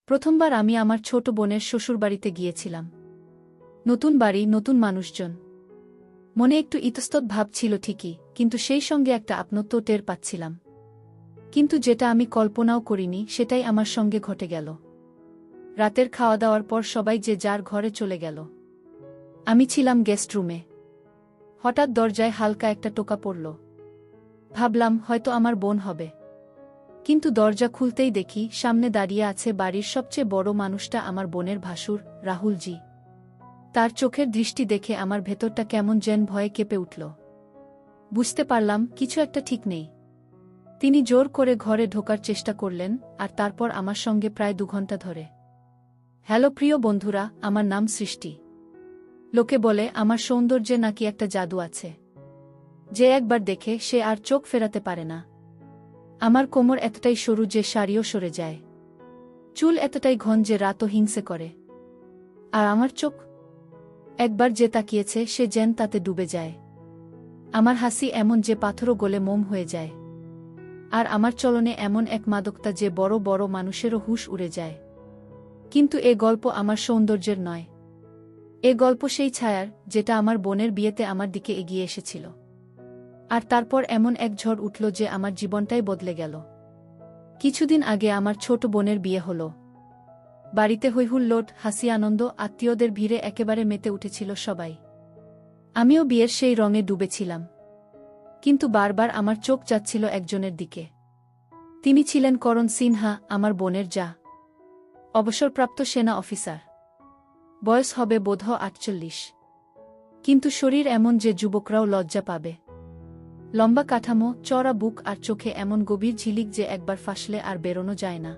প্রথমবার আমি আমার ছোট বোনের শ্বশুরবাড়িতে গিয়েছিলাম। নতুন বাড়ি, নতুন মানুষজন। মনে একটু ইতস্তত ভাব ছিল ঠিকই, কিন্তু সেই সঙ্গে একটা আপনত্ব টের পাচ্ছিলাম। কিন্তু যেটা আমি কল্পনাও করিনি সেটাই আমার সঙ্গে ঘটে গেল। রাতের খাওয়া দাওয়ার পর সবাই যে যার ঘরে চলে গেল। আমি ছিলাম গেস্ট রুমে। হঠাৎ দরজায় হালকা একটা টোকা পড়ল। ভাবলাম হয়তো আমার বোন হবে। কিন্তু দরজা খুলতেই দেখি সামনে দাঁড়িয়ে আছে বাড়ির সবচেয়ে বড় মানুষটা, আমার বোনের ভাসুর, রাহুলজি। তার চোখের দৃষ্টি দেখে আমার ভেতরটা কেমন যেন ভয়ে কেঁপে উঠল। বুঝতে পারলাম কিছু একটা ঠিক নেই। তিনি জোর করে ঘরে ঢোকার চেষ্টা করলেন, আর তারপর আমার সঙ্গে প্রায় 2 ঘন্টা ধরে। হ্যালো প্রিয় বন্ধুরা, আমার নাম সৃষ্টি। লোকে বলে আমার সৌন্দর্যে নাকি একটা জাদু আছে, যে একবার দেখে সে আর চোখ ফেরাতে পারে না। আমার কোমর এতটাই সরু যে শাড়িও সরে যায়। চুল এতটাই ঘন যে রাতও হিংসে করে। আর আমার চোখ, একবার যে তাকিয়েছে সে যেন তাতে ডুবে যায়। আমার হাসি এমন যে পাথরও গলে মোম হয়ে যায়। আর আমার চলনে এমন এক মাদকতা যে বড় বড় মানুষেরও হুঁশ উড়ে যায়। কিন্তু এ গল্প আমার সৌন্দর্যের নয়। এ গল্প সেই ছায়ার, যেটা আমার বোনের বিয়েতে আমার দিকে এগিয়ে এসেছিল। আর তারপর এমন এক ঝড় উঠল যে আমার জীবনটাই বদলে গেল। কিছুদিন আগে আমার ছোট বোনের বিয়ে হলো। বাড়িতে হৈহুল্লোড়, হাসি, আনন্দ, আত্মীয়দের ভিড়ে একেবারে মেতে উঠেছিল সবাই। আমিও বিয়ের সেই রঙে ডুবেছিলাম। কিন্তু বারবার আমার চোখ যাচ্ছিল একজনের দিকে। তিনি ছিলেন করণ সিনহা, আমার বোনের জা। অবসরপ্রাপ্ত সেনা অফিসার। বয়স হবে বোধহয় 48। কিন্তু শরীর এমন যে যুবকরাও লজ্জা পাবে। লম্বা কাঠামো, চড়া বুক আর চোখে এমন গভীর ঝিলিক যে একবার ফাঁসলে আর বেরোনো যায় না।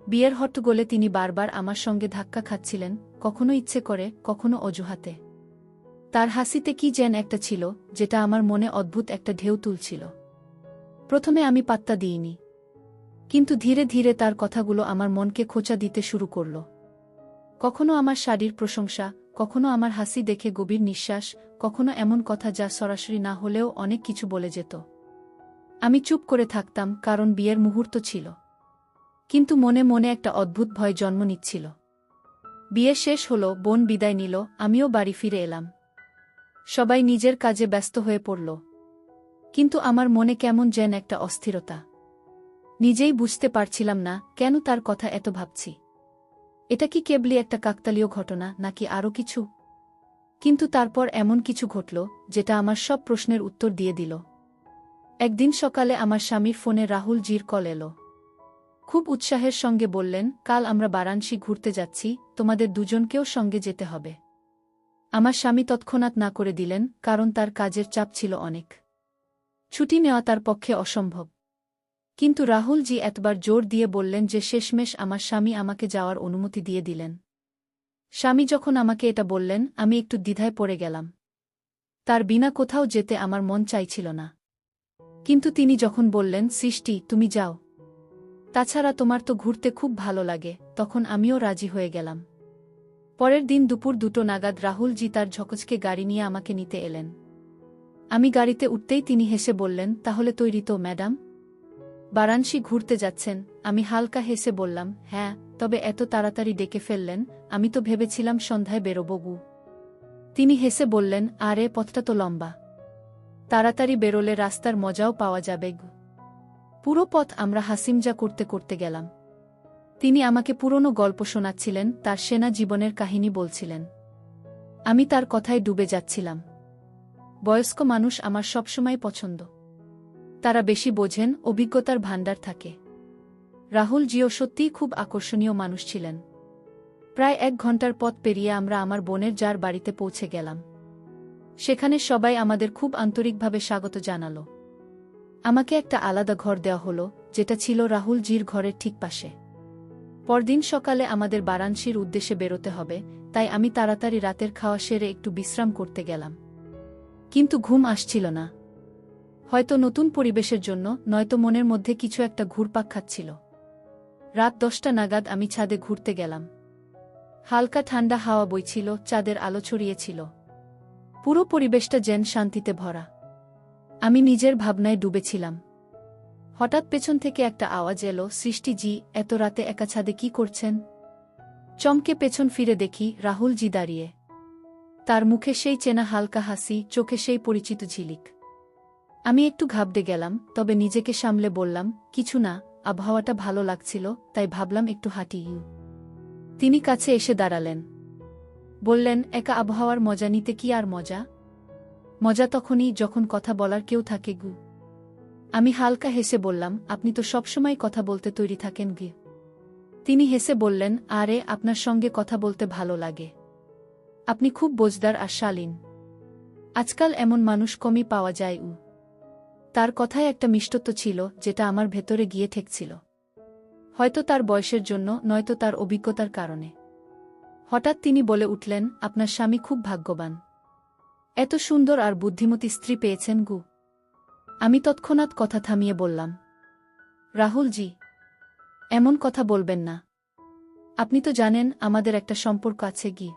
বিয়ের হট্টগোলে তিনি বারবার আমার সঙ্গে ধাক্কা খাচ্ছিলেন, কখনো ইচ্ছে করে, কখনো অজুহাতে। তার হাসিতে কি যেন একটা ছিল, যেটা আমার মনে অদ্ভুত একটা ঢেউ তুলছিল। প্রথমে আমি পাত্তা দিইনি। কিন্তু ধীরে ধীরে তার কথাগুলো আমার মনকে খোঁচা দিতে শুরু করল। কখনো আমার শাড়ির প্রশংসা, কখনো আমার হাসি দেখে গভীর নিঃশ্বাস, কখনো এমন কথা যা সরাসরি না হলেও অনেক কিছু বলে যেত। আমি চুপ করে থাকতাম, কারণ বিয়ের মুহূর্ত ছিল। কিন্তু মনে মনে একটা অদ্ভুত ভয় জন্ম নিচ্ছিল। বিয়ে শেষ হলো, বোন বিদায় নিল, আমিও বাড়ি ফিরে এলাম। সবাই নিজের কাজে ব্যস্ত হয়ে পড়ল। কিন্তু আমার মনে কেমন যেন একটা অস্থিরতা। নিজেই বুঝতে পারছিলাম না কেন তার কথা এত ভাবছি। এটা কি কেবলই একটা কাকতালীয় ঘটনা, নাকি আরও কিছু? কিন্তু তারপর এমন কিছু ঘটল, যেটা আমার সব প্রশ্নের উত্তর দিয়ে দিল। একদিন সকালে আমার স্বামীর ফোনে রাহুলজির কল এলো। খুব উৎসাহের সঙ্গে বললেন, কাল আমরা বারাণসী ঘুরতে যাচ্ছি, তোমাদের দুজনকেও সঙ্গে যেতে হবে। আমার স্বামী তৎক্ষণাৎ না করে দিলেন, কারণ তার কাজের চাপ ছিল অনেক। ছুটি নেওয়া তার পক্ষে অসম্ভব। কিন্তু রাহুলজি এতবার জোর দিয়ে বললেন যে শেষমেশ আমার স্বামী আমাকে যাওয়ার অনুমতি দিয়ে দিলেন। স্বামী যখন আমাকে এটা বললেন, আমি একটু দ্বিধায় পড়ে গেলাম। তার বিনা কোথাও যেতে আমার মন চাইছিল না। কিন্তু তিনি যখন বললেন, সৃষ্টি, তুমি যাও, তাছাড়া তোমার তো ঘুরতে খুব ভালো লাগে, তখন আমিও রাজি হয়ে গেলাম। পরের দিন দুপুর 2টো নাগাদ রাহুলজি তার ঝকঝকে গাড়ি নিয়ে আমাকে নিতে এলেন। আমি গাড়িতে উঠতেই তিনি হেসে বললেন, তাহলে তৈরি তো ম্যাডাম? বারাণসী ঘুরতে যাচ্ছেন? আমি হালকা হেসে বললাম, হ্যাঁ, তবে এত তাড়াতাড়ি ডেকে ফেললেন, আমি তো ভেবেছিলাম সন্ধ্যায় বেরোবো গু। তিনি হেসে বললেন, আরে পথটা তো লম্বা। তাড়াতাড়ি বেরোলে রাস্তার মজাও পাওয়া যাবে গু। পুরো পথ আমরা হাসিমজা করতে করতে গেলাম। তিনি আমাকে পুরনো গল্প শোনাচ্ছিলেন, তার সেনা জীবনের কাহিনী বলছিলেন। আমি তার কথায় ডুবে যাচ্ছিলাম। বয়স্ক মানুষ আমার সবসময় পছন্দ। তারা বেশি বোঝেন, অভিজ্ঞতার ভাণ্ডার থাকে। রাহুলজিও সত্যিই খুব আকর্ষণীয় মানুষ ছিলেন। প্রায় 1 ঘন্টার পথ পেরিয়ে আমরা আমার বোনের যার বাড়িতে পৌঁছে গেলাম। সেখানে সবাই আমাদের খুব আন্তরিকভাবে স্বাগত জানাল। আমাকে একটা আলাদা ঘর দেওয়া হলো, যেটা ছিল রাহুলজির ঘরের ঠিক পাশে। পরদিন সকালে আমাদের বারাণসীর উদ্দেশ্যে বেরোতে হবে, তাই আমি তাড়াতাড়ি রাতের খাওয়া সেরে একটু বিশ্রাম করতে গেলাম। কিন্তু ঘুম আসছিল না। হয়তো নতুন পরিবেশের জন্য, নয়তো মনের মধ্যে কিছু একটা ঘুরপাক খাচ্ছিল। রাত 10টা নাগাদ আমি ছাদে ঘুরতে গেলাম। হালকা ঠান্ডা হাওয়া বইছিল, চাঁদের আলো ছড়িয়েছিল। পুরো পরিবেশটা যেন শান্তিতে ভরা। আমি নিজের ভাবনায় ডুবেছিলাম। হঠাৎ পেছন থেকে একটা আওয়াজ এলো, সৃষ্টি জি, এত রাতে একা ছাদে কি করছেন? চমকে পেছন ফিরে দেখি রাহুল জি দাঁড়িয়ে। তার মুখে সেই চেনা হালকা হাসি, চোখে সেই পরিচিত ঝিলিক। আমি একটু ঘাবড়ে গেলাম, তবে নিজেকে সামলে বললাম, কিছু না, আবহাওয়াটা ভালো লাগছিল, তাই ভাবলাম একটু হাঁটি। তিনি কাছে এসে দাঁড়ালেন। বললেন, একা আবহাওয়ার মজা নিতে কি আর মজা? মজা তখনই যখন কথা বলার কেউ থাকে গু। আমি হালকা হেসে বললাম, আপনি তো সবসময় কথা বলতে তৈরি থাকেন গি। তিনি হেসে বললেন, আরে আপনার সঙ্গে কথা বলতে ভালো লাগে। আপনি খুব বোঝদার আর শালীন। আজকাল এমন মানুষ কমই পাওয়া যায়। তার কথায় একটা মিষ্টত্ব ছিল, যেটা আমার ভেতরে গিয়ে ঠেকছিল। হয়তো তার বয়সের জন্য, নয়তো তার অভিজ্ঞতার কারণে। হঠাৎ তিনি বলে উঠলেন, আপনার স্বামী খুব ভাগ্যবান। এত সুন্দর আর বুদ্ধিমতী স্ত্রী পেয়েছেন গু। আমি তৎক্ষণাৎ কথা থামিয়ে বললাম, রাহুল জি, এমন কথা বলবেন না। আপনি তো জানেন আমাদের একটা সম্পর্ক আছে গি।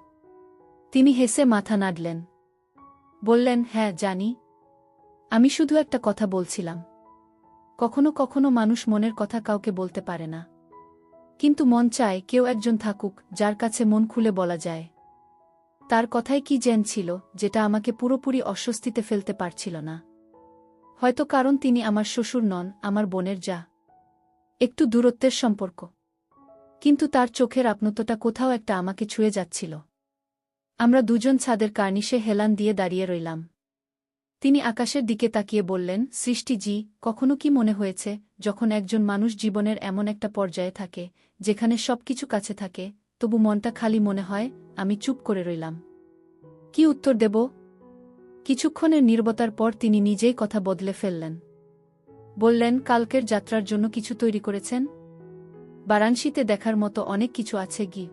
তিনি হেসে মাথা নাড়লেন। বললেন, হ্যাঁ জানি। আমি শুধু একটা কথা বলছিলাম। কখনো কখনো মানুষ মনের কথা কাউকে বলতে পারে না, কিন্তু মন চায় কেউ একজন থাকুক যার কাছে মন খুলে বলা যায়। তার কথায় কি জেন ছিল, যেটা আমাকে পুরোপুরি অস্বস্তিতে ফেলতে পারছিল না। হয়তো কারণ তিনি আমার শ্বশুর নন, আমার বোনের যা। একটু দূরত্বের সম্পর্ক, কিন্তু তার চোখের আপনত্বটা কোথাও একটা আমাকে ছুঁয়ে যাচ্ছিল। আমরা দুজন ছাদের কার্নিশে হেলান দিয়ে দাঁড়িয়ে রইলাম। তিনি আকাশের দিকে তাকিয়ে বললেন, সৃষ্টি জি, কখনো কি মনে হয়েছে, যখন একজন মানুষ জীবনের এমন একটা পর্যায়ে থাকে যেখানে সবকিছু কাছে থাকে, তবু মনটা খালি মনে হয়? আমি চুপ করে রইলাম। কি উত্তর দেব? কিছুক্ষণের নীরবতার পর তিনি নিজেই কথা বদলে ফেললেন। বললেন, কালকের যাত্রার জন্য কিছু তৈরি করেছেন? বারাণসীতে দেখার মতো অনেক কিছু আছে গি।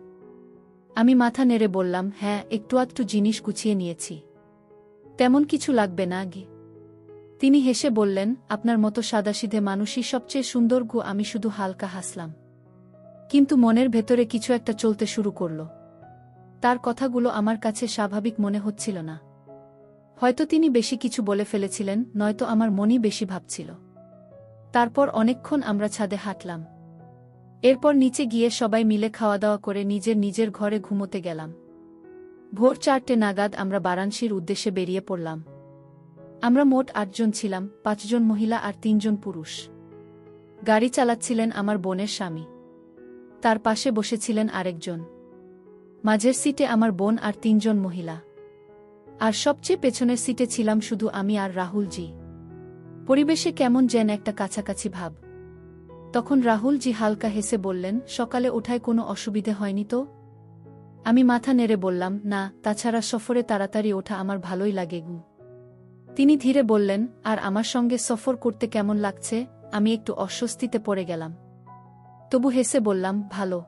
আমি মাথা নেড়ে বললাম, হ্যাঁ, একটু আধটু জিনিস গুছিয়ে নিয়েছি। তেমন কিছু লাগবে না গি। তিনি হেসে বললেন, আপনার মতো সাদাসিধে মানুষই সবচেয়ে সুন্দর গু। আমি শুধু হালকা হাসলাম, কিন্তু মনের ভেতরে কিছু একটা চলতে শুরু করল। তার কথাগুলো আমার কাছে স্বাভাবিক মনে হচ্ছিল না। হয়তো তিনি বেশি কিছু বলে ফেলেছিলেন, নয়তো আমার মনই বেশি ভাবছিল। তারপর অনেকক্ষণ আমরা ছাদে হাঁটলাম। এরপর নিচে গিয়ে সবাই মিলে খাওয়া দাওয়া করে নিজের নিজের ঘরে ঘুমোতে গেলাম। ভোর 4টে নাগাদ আমরা বারাণসীর উদ্দেশ্যে বেরিয়ে পড়লাম। আমরা মোট 8 জন ছিলাম, 5 জন মহিলা আর 3 জন পুরুষ। গাড়ি চালাচ্ছিলেন আমার বোনের স্বামী। তার পাশে বসেছিলেন আরেকজন। মাঝের সিটে আমার বোন আর 3 জন মহিলা। আর সবচেয়ে পেছনের সিটে ছিলাম শুধু আমি আর রাহুল জি। পরিবেশে কেমন যেন একটা কাছাকাছি ভাব। তখন রাহুল জি হালকা হেসে বললেন, সকালে ওঠায় কোনো অসুবিধে হয়নি তো? আমি মাথা নেড়ে বললাম, না, তাছাড়া সফরে তাড়াতাড়ি ওঠা আমার ভালোই লাগে গু। তিনি ধীরে বললেন, আর আমার সঙ্গে সফর করতে কেমন লাগছে? আমি একটু অস্বস্তিতে পড়ে গেলাম, তবু হেসে বললাম, ভালো।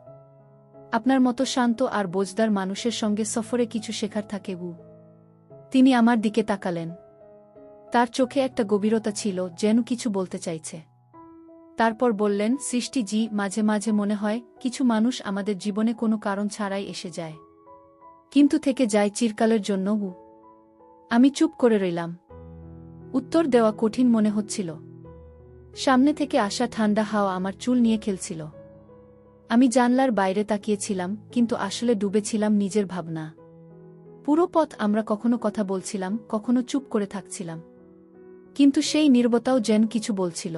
আপনার মতো শান্ত আর বোঝদার মানুষের সঙ্গে সফরে কিছু শেখার থাকে গু। তিনি আমার দিকে তাকালেন। তার চোখে একটা গভীরতা ছিল, যেন কিছু বলতে চাইছে। তারপর বললেন, সৃষ্টি জি, মাঝে মাঝে মনে হয় কিছু মানুষ আমাদের জীবনে কোনো কারণ ছাড়াই এসে যায়, কিন্তু থেকে যায় চিরকালের জন্য গু। আমি চুপ করে রইলাম। উত্তর দেওয়া কঠিন মনে হচ্ছিল। সামনে থেকে আসা ঠান্ডা হাওয়া আমার চুল নিয়ে খেলছিল। আমি জানলার বাইরে তাকিয়েছিলাম, কিন্তু আসলে ডুবেছিলাম নিজের ভাবনা। পুরো পথ আমরা কখনো কথা বলছিলাম, কখনো চুপ করে থাকছিলাম, কিন্তু সেই নীরবতাও যেন কিছু বলছিল।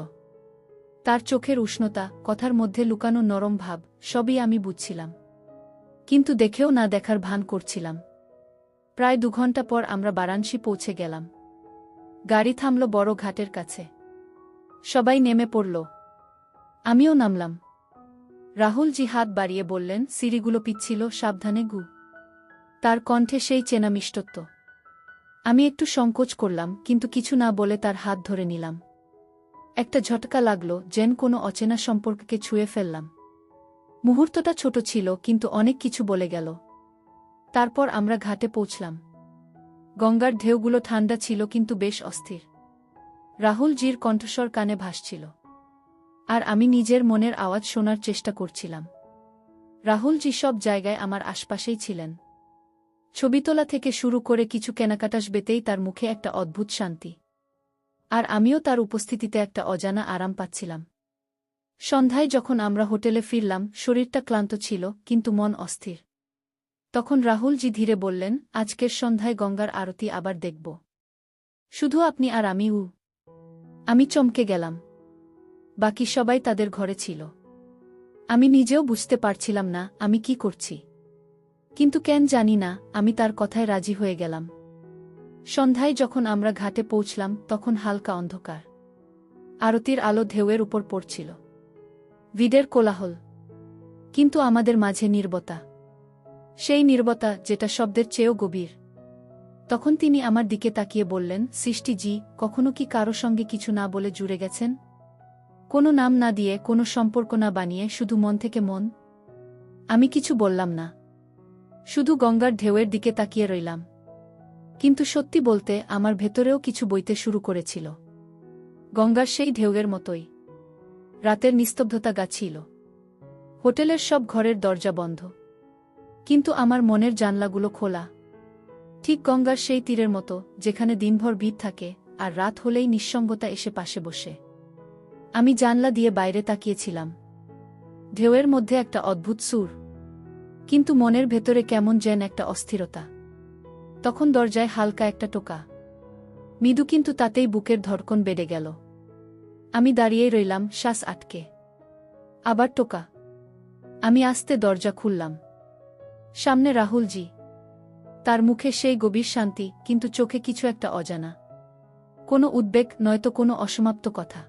তার চোখের উষ্ণতা, কথার মধ্যে লুকানো নরম ভাব, সবই আমি বুঝছিলাম, কিন্তু দেখেও না দেখার ভান করছিলাম। প্রায় 2 ঘন্টা পর আমরা বারাণসী পৌঁছে গেলাম। গাড়ি থামল বড় ঘাটের কাছে। সবাই নেমে পড়ল। আমিও নামলাম। রাহুল জি হাত বাড়িয়ে বললেন, সিঁড়িগুলো পিচ্ছিল, সাবধানে গু। তার কণ্ঠে সেই চেনা মিষ্টত্ব। আমি একটু সংকোচ করলাম, কিন্তু কিছু না বলে তার হাত ধরে নিলাম। একটা ঝটকা লাগলো, যেন কোনো অচেনা সম্পর্ককে ছুঁয়ে ফেললাম। মুহূর্তটা ছোট ছিল, কিন্তু অনেক কিছু বলে গেল। তারপর আমরা ঘাটে পৌঁছলাম। গঙ্গার ঢেউগুলো ঠান্ডা ছিল, কিন্তু বেশ অস্থির। রাহুল জির কণ্ঠস্বর কানে ভাসছিল, আর আমি নিজের মনের আওয়াজ শোনার চেষ্টা করছিলাম। রাহুল জি সব জায়গায় আমার আশপাশেই ছিলেন। ছবি তোলা থেকে শুরু করে কিছু কেনাকাটাস বেতেই তার মুখে একটা অদ্ভুত শান্তি। আর আমিও তার উপস্থিতিতে একটা অজানা আরাম পাচ্ছিলাম। সন্ধ্যায় যখন আমরা হোটেলে ফিরলাম, শরীরটা ক্লান্ত ছিল, কিন্তু মন অস্থির। তখন রাহুলজি ধীরে বললেন, আজকের সন্ধ্যায় গঙ্গার আরতি আবার দেখব। শুধু আপনি আর আমি। আমি চমকে গেলাম। বাকি সবাই তাদের ঘরে ছিল। আমি নিজেও বুঝতে পারছিলাম না আমি কি করছি। কিন্তু কেন জানি না, আমি তার কথায় রাজি হয়ে গেলাম। সন্ধ্যায় যখন আমরা ঘাটে পৌঁছলাম তখন হালকা অন্ধকার। আরতির আলো ঢেউয়ের উপর পড়ছিল। ভিড়ের কোলাহল, কিন্তু আমাদের মাঝে নীরবতা। সেই নীরবতা যেটা শব্দের চেয়েও গভীর। তখন তিনি আমার দিকে তাকিয়ে বললেন, সৃষ্টিজি, কখনো কি কারো সঙ্গে কিছু না বলে জুড়ে গেছেন? কোনো নাম না দিয়ে, কোনো সম্পর্ক না বানিয়ে, শুধু মন থেকে মন? আমি কিছু বললাম না, শুধু গঙ্গার ঢেউয়ের দিকে তাকিয়ে রইলাম। কিন্তু সত্যি বলতে আমার ভেতরেও কিছু বইতে শুরু করেছিল। গঙ্গার সেই ঢেউয়ের মতোই রাতের নিস্তব্ধতা গাছিল। হোটেলের সব ঘরের দরজা বন্ধ, কিন্তু আমার মনের জানলাগুলো খোলা। ঠিক গঙ্গার সেই তীরের মতো, যেখানে দিনভর ভিড় থাকে আর রাত হলেই নিঃসঙ্গতা এসে পাশে বসে। আমি জানলা দিয়ে বাইরে তাকিয়েছিলাম। ঢেউয়ের মধ্যে একটা অদ্ভুত সুর, কিন্তু মনের ভেতরে কেমন যেন একটা অস্থিরতা। তখন দরজায় হালকা একটা টোকা, মৃদু, কিন্তু তাতেই বুকের ধড়কন বেড়ে গেল। আমি দাঁড়িয়েই রইলাম, শ্বাস আটকে। আবার টোকা। আমি আস্তে দরজা খুললাম। সামনে রাহুলজি। তার মুখে সেই গভীর শান্তি, কিন্তু চোখে কিছু একটা অজানা। কোনো উদ্বেগ নয়তো কোনো অসমাপ্ত কথা।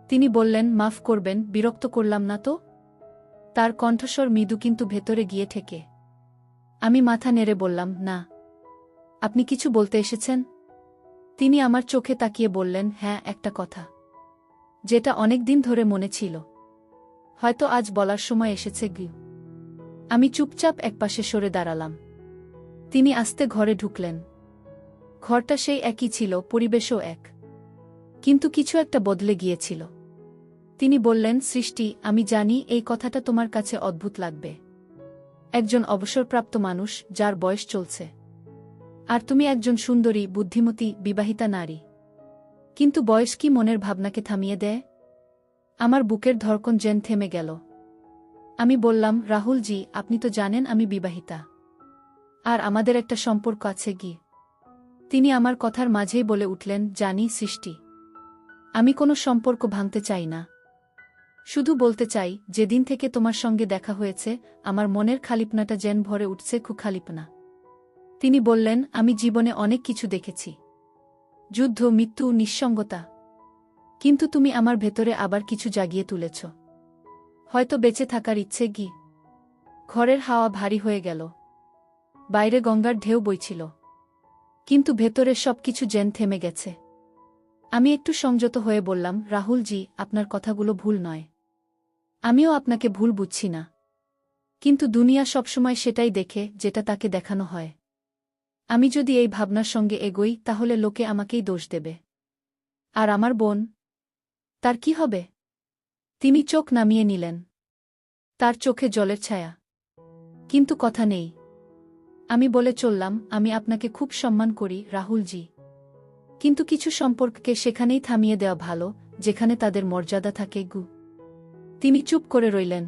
তিনি বললেন, মাফ করবেন, বিরক্ত করলাম না তো? তার কণ্ঠস্বর মৃদু, কিন্তু ভেতরে গিয়ে ঠেকে। আমি মাথা নেড়ে বললাম, না। আপনি কিছু বলতে এসেছেন? তিনি আমার চোখে তাকিয়ে বললেন, হ্যাঁ, একটা কথা, যেটা অনেক দিন ধরে মনে ছিল। হয়তো আজ বলার সময় এসেছে। আমি চুপচাপ একপাশে সরে দাঁড়ালাম। তিনি আস্তে ঘরে ঢুকলেন। ঘরটা সেই একই ছিল, পরিবেশও এক, কিন্তু কিছু একটা বদলে গিয়েছিল। তিনি বললেন, সৃষ্টি, আমি জানি এই কথাটা তোমার কাছে অদ্ভুত লাগবে। একজন অবসরপ্রাপ্ত মানুষ, যার বয়স চলছে, আর তুমি একজন সুন্দরী, বুদ্ধিমতী, বিবাহিতা নারী। কিন্তু বয়স কি মনের ভাবনাকে থামিয়ে দেয়? আমার বুকের ধড়কন যেন থেমে গেল। আমি বললাম, রাহুলজি, আপনি তো জানেন আমি বিবাহিতা, আর আমাদের একটা সম্পর্ক আছে। তিনি আমার কথার মাঝেই বলে উঠলেন, জানি সৃষ্টি, আমি কোনো সম্পর্ক ভাঙতে চাই না। শুধু বলতে চাই, যেদিন থেকে তোমার সঙ্গে দেখা হয়েছে, আমার মনের খালিপনাটা যেন ভরে উঠছে, খালিপনা। তিনি বললেন, আমি জীবনে অনেক কিছু দেখেছি, যুদ্ধ, মৃত্যু, নিঃসঙ্গতা, কিন্তু তুমি আমার ভেতরে আবার কিছু জাগিয়ে তুলেছ। হয়তো বেঁচে থাকার ইচ্ছে। ঘরের হাওয়া ভারী হয়ে গেল। বাইরে গঙ্গার ঢেউ বইছিল, কিন্তু ভেতরে সবকিছু যেন থেমে গেছে। আমি একটু সংযত হয়ে বললাম, রাহুলজি, আপনার কথাগুলো ভুল নয়। আমিও আপনাকে ভুল বুঝছি না, কিন্তু দুনিয়া সবসময় সেটাই দেখে যেটা তাকে দেখানো হয়। আমি যদি এই ভাবনার সঙ্গে এগোই, তাহলে লোকে আমাকেই দোষ দেবে। আর আমার বোন, তার কি হবে? তিনি চোখ নামিয়ে নিলেন। তার চোখে জলের ছায়া, কিন্তু কথা নেই। আমি বলে চললাম, আমি আপনাকে খুব সম্মান করি, রাহুলজি, কিন্তু কিছু সম্পর্ককে সেখানেই থামিয়ে দেওয়া ভালো, যেখানে তাদের মর্যাদা থাকে। তিনি চুপ করে রইলেন।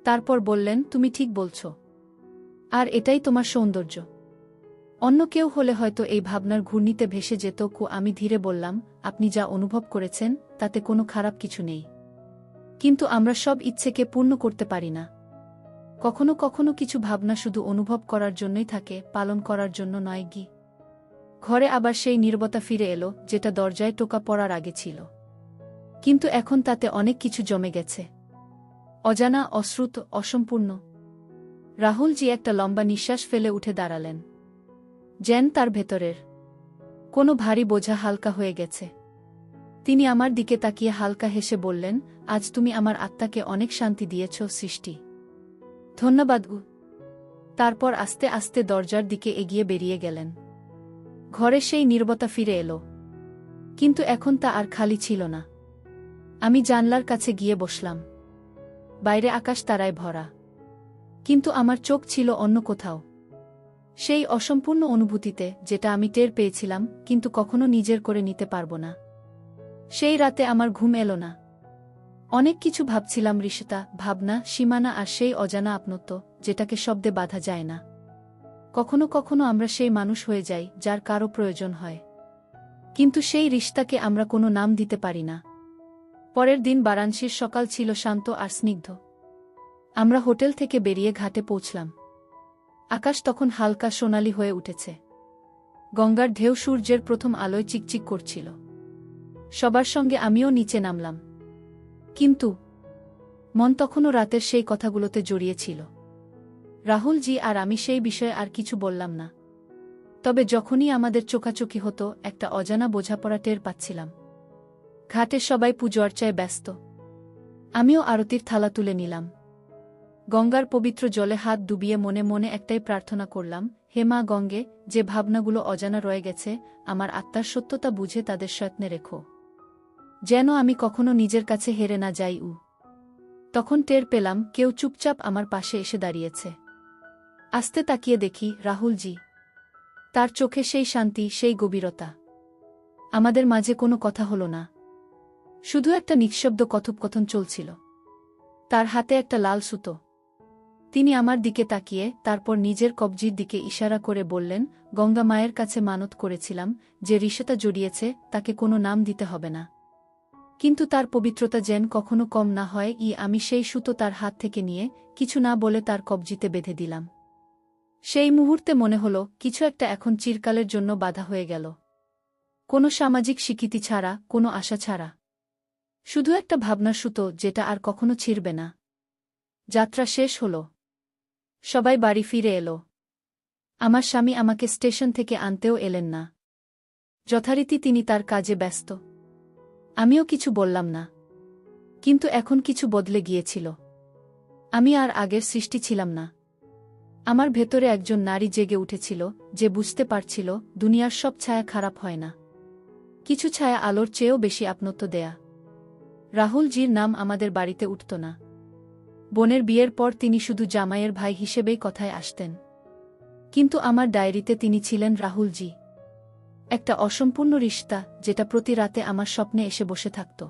তারপর বললেন, তুমি ঠিক বলছ, আর এটাই তোমার সৌন্দর্য। অন্য কেউ হলে হয়তো এই ভাবনার ঘূর্ণিতে ভেসে যেত। আমি ধীরে বললাম, আপনি যা অনুভব করেছেন তাতে কোনো খারাপ কিছু নেই, কিন্তু আমরা সব ইচ্ছেকে পূর্ণ করতে পারি না। কখনো কখনো কিছু ভাবনা শুধু অনুভব করার জন্যই থাকে, পালন করার জন্য নয়। ঘরে আবার সেই নীরবতা ফিরে এলো, যেটা দরজায় টোকা পড়ার আগে ছিল, কিন্তু এখন তাতে অনেক কিছু জমে গেছে, অজানা, অশ্রুত, অসম্পূর্ণ। রাহুলজি একটা লম্বা নিঃশ্বাস ফেলে উঠে দাঁড়ালেন, যেন তার ভেতরের কোনো ভারী বোঝা হালকা হয়ে গেছে। তিনি আমার দিকে তাকিয়ে হালকা হেসে বললেন, আজ তুমি আমার আত্মাকে অনেক শান্তি দিয়েছ, সৃষ্টি। ধন্যবাদ। তারপর আস্তে আস্তে দরজার দিকে এগিয়ে বেরিয়ে গেলেন। ঘরে সেই নীরবতা ফিরে এলো, কিন্তু এখন তা আর খালি ছিল না। আমি জানলার কাছে গিয়ে বসলাম। বাইরে আকাশ তারায় ভরা, কিন্তু আমার চোখ ছিল অন্য কোথাও। সেই অসম্পূর্ণ অনুভূতিতে যেটা আমি টের পেয়েছিলাম কিন্তু কখনো নিজের করে নিতে পারব না। সেই রাতে আমার ঘুম এলো না। অনেক কিছু ভাবছিলাম, রিশতা, ভাবনা, সীমানা আর সেই অজানা আপনত্ব যেটাকে শব্দে বাঁধা যায় না। কখনো কখনো আমরা সেই মানুষ হয়ে যাই যার কারো প্রয়োজন হয়, কিন্তু সেই রিশতাকে আমরা কোনো নাম দিতে পারি না। পরের দিন বারাণসীর সকাল ছিল শান্ত আর স্নিগ্ধ। আমরা হোটেল থেকে বেরিয়ে ঘাটে পৌঁছলাম। আকাশ তখন হালকা সোনালি হয়ে উঠেছে। গঙ্গার ঢেউ সূর্যের প্রথম আলোয় চিকচিক করছিল। সবার সঙ্গে আমিও নিচে নামলাম। কিন্তু মন তখনও রাতের সেই কথাগুলোতে জড়িয়েছিল। রাহুলজি আর আমি সেই বিষয়ে আর কিছু বললাম না। তবে যখনই আমাদের চোখাচোখি হতো একটা অজানা বোঝাপড়া টের পাচ্ছিলাম। ঘাটে সবাই পুজোর্চায় ব্যস্ত। আমিও আরতির থালা তুলে নিলাম। গঙ্গার পবিত্র জলে হাত ডুবিয়ে মনে মনে একটাই প্রার্থনা করলাম, হে মা গঙ্গে, যে ভাবনাগুলো অজানা রয়ে গেছে, আমার আত্মার সত্যতা বুঝে তাদের যত্নে রেখো, যেন আমি কখনো নিজের কাছে হেরে না যাই। তখন টের পেলাম কেউ চুপচাপ আমার পাশে এসে দাঁড়িয়েছে। আস্তে তাকিয়ে দেখি রাহুলজি। তার চোখে সেই শান্তি, সেই গভীরতা। আমাদের মাঝে কোনো কথা হলো না, শুধু একটা নিঃশব্দ কথোপকথন চলছিল। তার হাতে একটা লাল সুতো। তিনি আমার দিকে তাকিয়ে তারপর নিজের কবজির দিকে ইশারা করে বললেন, গঙ্গা মায়ের কাছে মানত করেছিলাম যে রিশতা জড়িয়েছে তাকে কোনো নাম দিতে হবে না, কিন্তু তার পবিত্রতা যেন কখনো কম না হয়। আমি সেই সুতো তার হাত থেকে নিয়ে কিছু না বলে তার কবজিতে বেঁধে দিলাম। সেই মুহূর্তে মনে হলো কিছু একটা এখন চিরকালের জন্য বাধা হয়ে গেল। কোনো সামাজিক স্বীকৃতি ছাড়া, কোনো আশা ছাড়া, শুধু একটা ভাবনার সুতো যেটা আর কখনো ছিঁড়বে না। যাত্রা শেষ হল। সবাই বাড়ি ফিরে এলো। আমার স্বামী আমাকে স্টেশন থেকে আনতেও এলেন না। যথারীতি তিনি তার কাজে ব্যস্ত। আমিও কিছু বললাম না। কিন্তু এখন কিছু বদলে গিয়েছিল। আমি আর আগের সৃষ্টি ছিলাম না। আমার ভেতরে একজন নারী জেগে উঠেছিল, যে বুঝতে পারছিল দুনিয়ার সব ছায়া খারাপ হয় না। কিছু ছায়া আলোর চেয়েও বেশি আপনত্ব দেয়া। রাহুলজির নাম আমাদের বাড়িতে উঠত না। বোনের বিয়ের পর তিনি শুধু জামাইয়ের ভাই হিসেবেই কথায় আসতেন। কিন্তু আমার ডায়েরিতে তিনি ছিলেন রাহুলজি, একটা অসম্পূর্ণ রিশতা যেটা প্রতি রাতে আমার স্বপ্নে এসে বসে থাকত,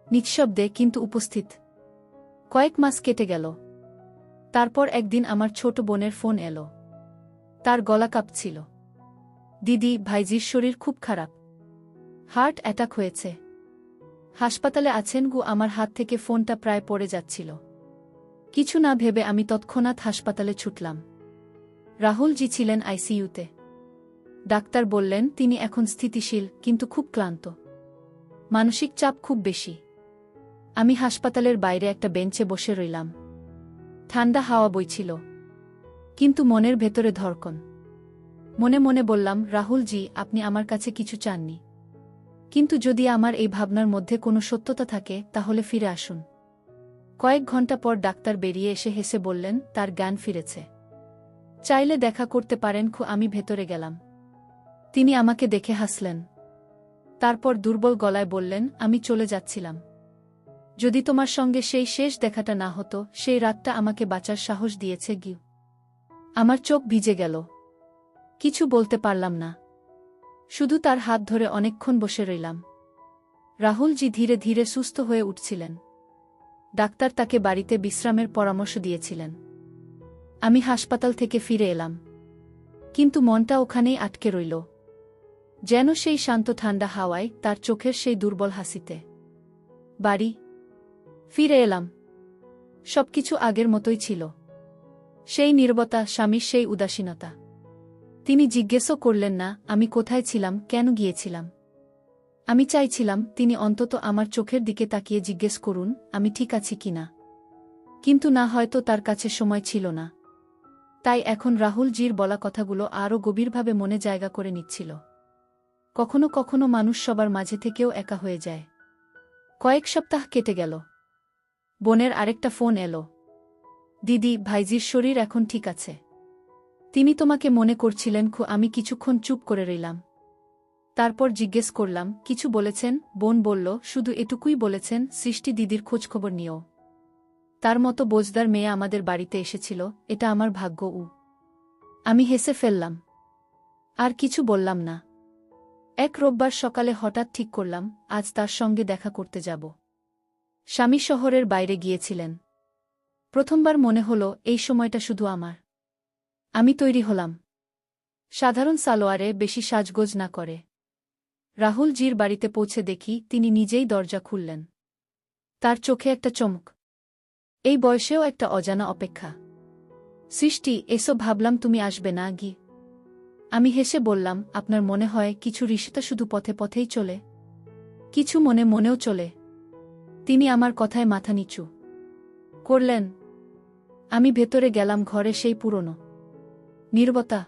নিঃশব্দে কিন্তু উপস্থিত। কয়েক মাস কেটে গেল। তারপর একদিন আমার ছোট বোনের ফোন এলো। তার গলা কাঁপছিল। দিদি, ভাইজির শরীর খুব খারাপ, হার্ট অ্যাটাক হয়েছে, হাসপাতালে আছেন গো। আমার হাত থেকে ফোনটা প্রায় পড়ে যাচ্ছিল। কিছু না ভেবে আমি তৎক্ষণাৎ হাসপাতালে ছুটলাম। রাহুলজি ছিলেন আইসিইউতে। ডাক্তার বললেন তিনি এখন স্থিতিশীল কিন্তু খুব ক্লান্ত, মানসিক চাপ খুব বেশি। আমি হাসপাতালের বাইরে একটা বেঞ্চে বসে রইলাম। ঠান্ডা হাওয়া বইছিল, কিন্তু মনের ভেতরে ধড়কন। মনে মনে বললাম, রাহুলজি, আপনি আমার কাছে কিছু চাননি, কিন্তু যদি আমার এই ভাবনার মধ্যে কোনো সত্যতা থাকে তাহলে ফিরে আসুন। কয়েক ঘন্টা পর ডাক্তার বেরিয়ে এসে হেসে বললেন তার জ্ঞান ফিরেছে, চাইলে দেখা করতে পারেন। আমি ভেতরে গেলাম। তিনি আমাকে দেখে হাসলেন। তারপর দুর্বল গলায় বললেন, আমি চলে যাচ্ছিলাম। যদি তোমার সঙ্গে সেই শেষ দেখাটা না হতো, সেই রাতটা আমাকে বাঁচার সাহস দিয়েছে গিউ। আমার চোখ ভিজে গেল। কিছু বলতে পারলাম না, শুধু তার হাত ধরে অনেকক্ষণ বসে রইলাম। রাহুলজি ধীরে ধীরে সুস্থ হয়ে উঠছিলেন। ডাক্তার তাকে বাড়িতে বিশ্রামের পরামর্শ দিয়েছিলেন। আমি হাসপাতাল থেকে ফিরে এলাম, কিন্তু মনটা ওখানেই আটকে রইল, যেন সেই শান্ত ঠান্ডা হাওয়ায়, তার চোখের সেই দুর্বল হাসিতে। বাড়ি ফিরে এলাম। সবকিছু আগের মতোই ছিল। সেই নীরবতা, স্বামীর সেই উদাসীনতা। তিনি জিজ্ঞেসও করলেন না আমি কোথায় ছিলাম, কেন গিয়েছিলাম। আমি চাইছিলাম তিনি অন্তত আমার চোখের দিকে তাকিয়ে জিজ্ঞেস করুন আমি ঠিক আছি কিনা। কিন্তু না, হয়তো তার কাছে সময় ছিল না। তাই এখন রাহুলজির বলা কথাগুলো আরও গভীরভাবে মনে জায়গা করে নিচ্ছিল। কখনো কখনো মানুষ সবার মাঝে থেকেও একা হয়ে যায়। কয়েক সপ্তাহ কেটে গেল। বোনের আরেকটা ফোন এলো। দিদি, ভাইজির শরীর এখন ঠিক আছে, তিনি তোমাকে মনে করছিলেন। আমি কিছুক্ষণ চুপ করে রইলাম। তারপর জিজ্ঞেস করলাম, কিছু বলেছেন? বোন বলল, শুধু এটুকুই বলেছেন, সৃষ্টি দিদির খোঁজখবর নিও। তার মতো বোঝদার মেয়ে আমাদের বাড়িতে এসেছিল, এটা আমার ভাগ্য। আমি হেসে ফেললাম। আর কিছু বললাম না। এক রোববার সকালে হঠাৎ ঠিক করলাম, আজ তার সঙ্গে দেখা করতে যাব। স্বামী শহরের বাইরে গিয়েছিলেন। প্রথমবার মনে হলো এই সময়টা শুধু আমার। আমি তৈরি হলাম। সাধারণ সালোয়ারে, বেশি সাজগোজ না করে। রাহুল জির বাড়িতে পৌঁছে দেখি তিনি নিজেই দরজা খুললেন। তার চোখে একটা চমক। এই বয়সেও একটা অজানা অপেক্ষা। সৃষ্টি, এসো, ভাবলাম তুমি আসবে না গি। আমি হেসে বললাম, আপনার মনে হয় কিছু রিশতা শুধু পথে পথেই চলে? কিছু মনে মনেও চলে। তিনি আমার কথায় মাথা নিচু করলেন। আমি ভেতরে গেলাম, ঘরে সেই পুরনো নীরবতা।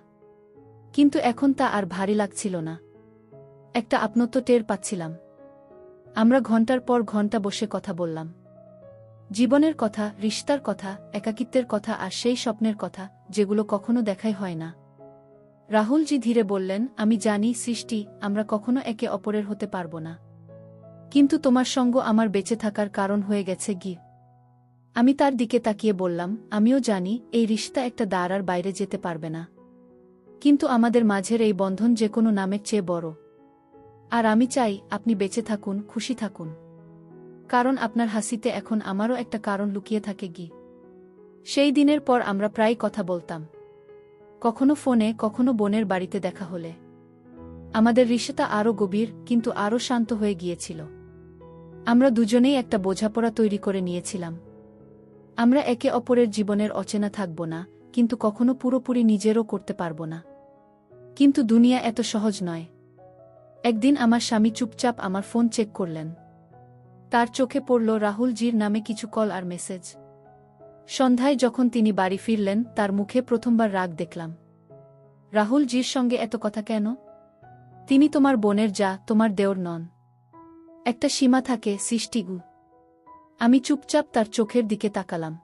কিন্তু এখন তা আর ভারী লাগছিল না। একটা আপনত্ব টের পাচ্ছিলাম। আমরা ঘন্টার পর ঘন্টা বসে কথা বললাম। জীবনের কথা, রিশতার কথা, একাকিত্বের কথা আর সেই স্বপ্নের কথা যেগুলো কখনো দেখাই হয় না। রাহুলজি ধীরে বললেন, আমি জানি সৃষ্টি, আমরা কখনো একে অপরের হতে পারব না। কিন্তু তোমার সঙ্গ আমার বেঁচে থাকার কারণ হয়ে গেছে গি। আমি তার দিকে তাকিয়ে বললাম, আমিও জানি এই রিশতা একটা দাঁড়ার বাইরে যেতে পারবে না। কিন্তু আমাদের মাঝের এই বন্ধন যে কোনো নামের চেয়ে বড়। আর আমি চাই আপনি বেঁচে থাকুন, খুশি থাকুন। কারণ আপনার হাসিতে এখন আমারও একটা কারণ লুকিয়ে থাকে গি। সেই দিনের পর আমরা প্রায় কথা বলতাম। কখনো ফোনে, কখনো বোনের বাড়িতে দেখা হলে। আমাদের রিশতা আরও গভীর, কিন্তু আরও শান্ত হয়ে গিয়েছিল। আমরা দুজনেই একটা বোঝাপড়া তৈরি করে নিয়েছিলাম। আমরা একে অপরের জীবনের অচেনা থাকব না, কিন্তু কখনো পুরোপুরি নিজেরও করতে পারব না। কিন্তু দুনিয়া এত সহজ নয়। একদিন আমার স্বামী চুপচাপ আমার ফোন চেক করলেন। তার চোখে পড়ল রাহুল জির নামে কিছু কল আর মেসেজ। সন্ধ্যায় যখন তিনি বাড়ি ফিরলেন, তার মুখে প্রথমবার রাগ দেখলাম। রাহুল জির সঙ্গে এত কথা কেন? তিনি তোমার বোনের যা, তোমার দেওর নন। একটা সীমা থাকে সৃষ্টিগু। আমি চুপচাপ তার চোখের দিকে তাকালাম।